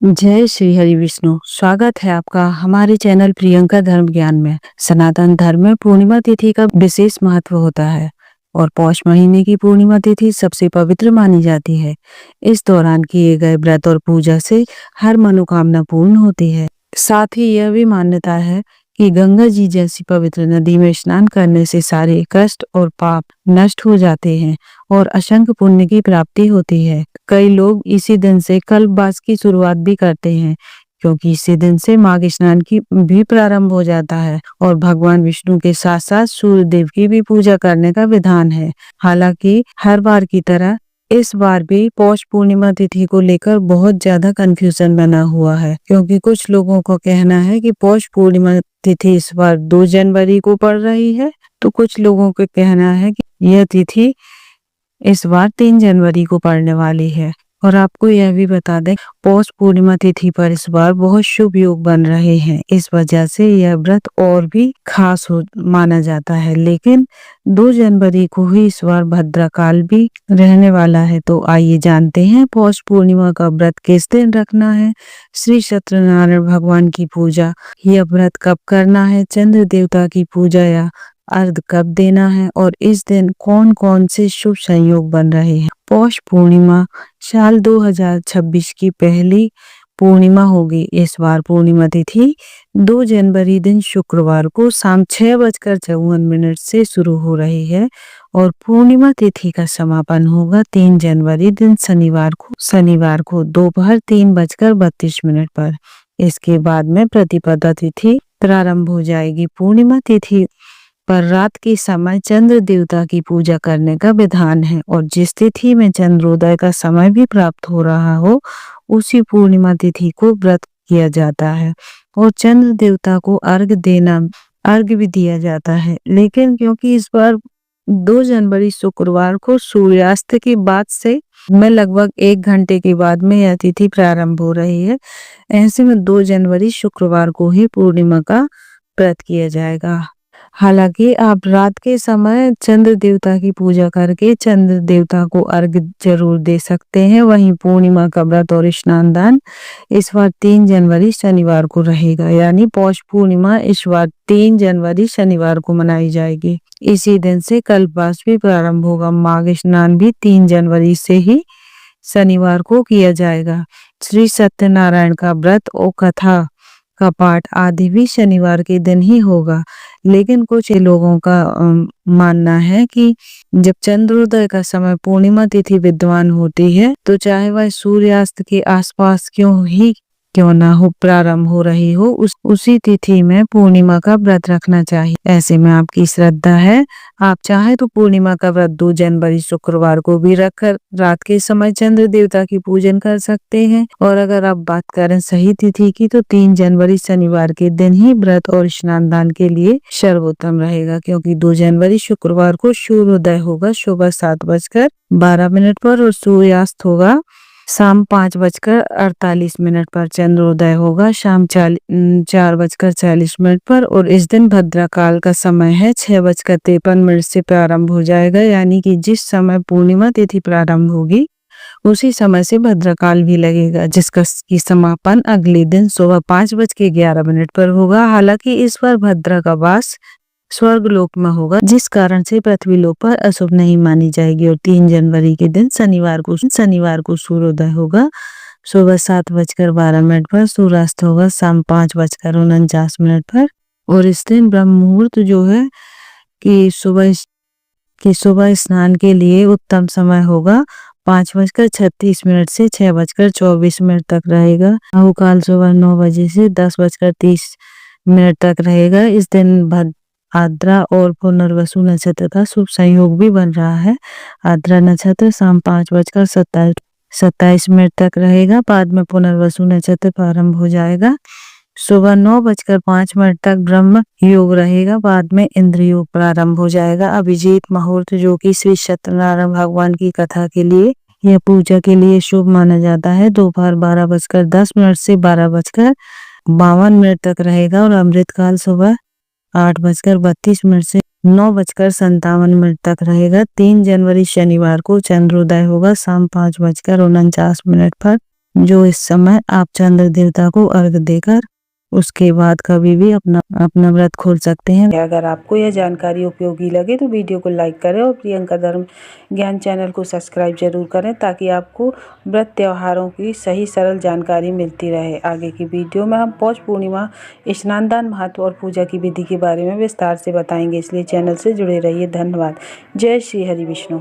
जय श्री हरि विष्णु। स्वागत है आपका हमारे चैनल प्रियंका धर्म ज्ञान में। सनातन धर्म में पूर्णिमा तिथि का विशेष महत्व होता है और पौष महीने की पूर्णिमा तिथि सबसे पवित्र मानी जाती है। इस दौरान किए गए व्रत और पूजा से हर मनोकामना पूर्ण होती है। साथ ही यह भी मान्यता है कि गंगा जी जैसी पवित्र नदी में स्नान करने से सारे कष्ट और पाप नष्ट हो जाते हैं और असंख्य पुण्य की प्राप्ति होती है। कई लोग इसी दिन से कल्पवास की शुरुआत भी करते हैं, क्योंकि इसी दिन से माघ स्नान की भी प्रारंभ हो जाता है और भगवान विष्णु के साथ साथ सूर्य देव की भी पूजा करने का विधान है। हालांकि हर बार की तरह इस बार भी पौष पूर्णिमा तिथि को लेकर बहुत ज्यादा कंफ्यूजन बना हुआ है, क्योंकि कुछ लोगों का कहना है कि पौष पूर्णिमा तिथि इस बार 2 जनवरी को पड़ रही है, तो कुछ लोगों का कहना है कि यह तिथि इस बार 3 जनवरी को पड़ने वाली है। और आपको यह भी बता दें, पौष पूर्णिमा तिथि पर इस बार बहुत शुभ योग बन रहे हैं। इस वजह से यह व्रत और भी खास माना जाता है। लेकिन 2 जनवरी को ही इस बार भद्रकाल भी रहने वाला है। तो आइए जानते हैं पौष पूर्णिमा का व्रत किस दिन रखना है, श्री सत्यनारायण भगवान की पूजा, यह व्रत कब करना है, चंद्र देवता की पूजा या अर्घ कब देना है और इस दिन कौन कौन से शुभ संयोग बन रहे हैं। पौष पूर्णिमा साल 2026 की पहली पूर्णिमा होगी। इस बार पूर्णिमा तिथि 2 जनवरी दिन शुक्रवार को शाम 6:54 से शुरू हो रही है और पूर्णिमा तिथि का समापन होगा 3 जनवरी दिन शनिवार को दोपहर 3:32 पर। इसके बाद में प्रतिपदा तिथि प्रारंभ हो जाएगी। पूर्णिमा तिथि पर रात के समय चंद्र देवता की पूजा करने का विधान है और जिस तिथि में चंद्रोदय का समय भी प्राप्त हो रहा हो, उसी पूर्णिमा तिथि को व्रत किया जाता है और चंद्र देवता को अर्घ भी दिया जाता है। लेकिन क्योंकि इस बार 2 जनवरी शुक्रवार को सूर्यास्त के बाद से में लगभग 1 घंटे के बाद में यह तिथि प्रारंभ हो रही है, ऐसे में 2 जनवरी शुक्रवार को ही पूर्णिमा का व्रत किया जाएगा। हालांकि आप रात के समय चंद्र देवता की पूजा करके चंद्र देवता को अर्घ जरूर दे सकते हैं। वहीं पूर्णिमा का व्रत और स्नान दान इस बार 3 जनवरी शनिवार को रहेगा, यानी पौष पूर्णिमा इस बार 3 जनवरी शनिवार को मनाई जाएगी। इसी दिन से कल्पवास भी प्रारंभ होगा। माघ स्नान भी 3 जनवरी से ही शनिवार को किया जाएगा। श्री सत्यनारायण का व्रत और कथा का पाठ आदि भी शनिवार के दिन ही होगा। लेकिन कुछ लोगों का मानना है कि जब चंद्रोदय का समय पूर्णिमा तिथि विद्यमान होती है, तो चाहे वह सूर्यास्त के आसपास क्यों ना हो प्रारंभ हो रही हो, उसी तिथि में पूर्णिमा का व्रत रखना चाहिए। ऐसे में आपकी श्रद्धा है, आप चाहे तो पूर्णिमा का व्रत 2 जनवरी शुक्रवार को भी रखकर रात के समय चंद्र देवता की पूजन कर सकते हैं। और अगर आप बात करें सही तिथि की, तो 3 जनवरी शनिवार के दिन ही व्रत और स्नान दान के लिए सर्वोत्तम रहेगा, क्योंकि 2 जनवरी शुक्रवार को सूर्योदय होगा सुबह 7:12 पर और सूर्यास्त होगा शाम 5:48 पर। चंद्रोदय होगा शाम 4:40 पर और इस दिन भद्रकाल का समय है 6:53 से प्रारंभ हो जाएगा, यानी कि जिस समय पूर्णिमा तिथि प्रारंभ होगी उसी समय से भद्रकाल भी लगेगा, जिसका की समापन अगले दिन सुबह 5:11 पर होगा। हालांकि इस बार भद्रा का वास स्वर्गलोक में होगा, जिस कारण से पृथ्वी लोक पर अशुभ नहीं मानी जाएगी। और 3 जनवरी के दिन शनिवार को सूर्योदय होगा सुबह 7:12 पर, सूर्यास्त होगा शाम 5:49 पर। और इस दिन ब्रह्म मुहूर्त जो है कि सुबह स्नान के लिए उत्तम समय होगा 5:36 से 6:24 तक रहेगा। राहुकाल सुबह 9 बजे से 10:30 तक रहेगा। इस दिन आद्रा और पुनर्वसु नक्षत्र का शुभ संयोग भी बन रहा है। आद्रा नक्षत्र शाम 5:27 तक रहेगा। बाद में पुनर्वसु नक्षत्र प्रारंभ हो जाएगा। सुबह 9:05 तक ब्रह्म योग रहेगा। बाद में इंद्र योग प्रारंभ हो जाएगा। अभिजीत मुहूर्त जो कि श्री सत्यनारायण भगवान की कथा के लिए या पूजा के लिए शुभ माना जाता है, दोपहर 12:10 से 12:52 तक रहेगा। और अमृतकाल सुबह 8:32 से 9:57 तक रहेगा। 3 जनवरी शनिवार को चंद्रोदय होगा शाम 5:49 पर जो इस समय आप चंद्र देवता को अर्घ देकर उसके बाद कभी भी अपना व्रत खोल सकते हैं। अगर आपको यह जानकारी उपयोगी लगे तो वीडियो को लाइक करें और प्रियंका धर्म ज्ञान चैनल को सब्सक्राइब जरूर करें, ताकि आपको व्रत त्योहारों की सही सरल जानकारी मिलती रहे। आगे की वीडियो में हम पौष पूर्णिमा स्नान दान महत्व और पूजा की विधि के बारे में विस्तार से बताएंगे, इसलिए चैनल से जुड़े रहिए। धन्यवाद। जय श्री हरि विष्णु।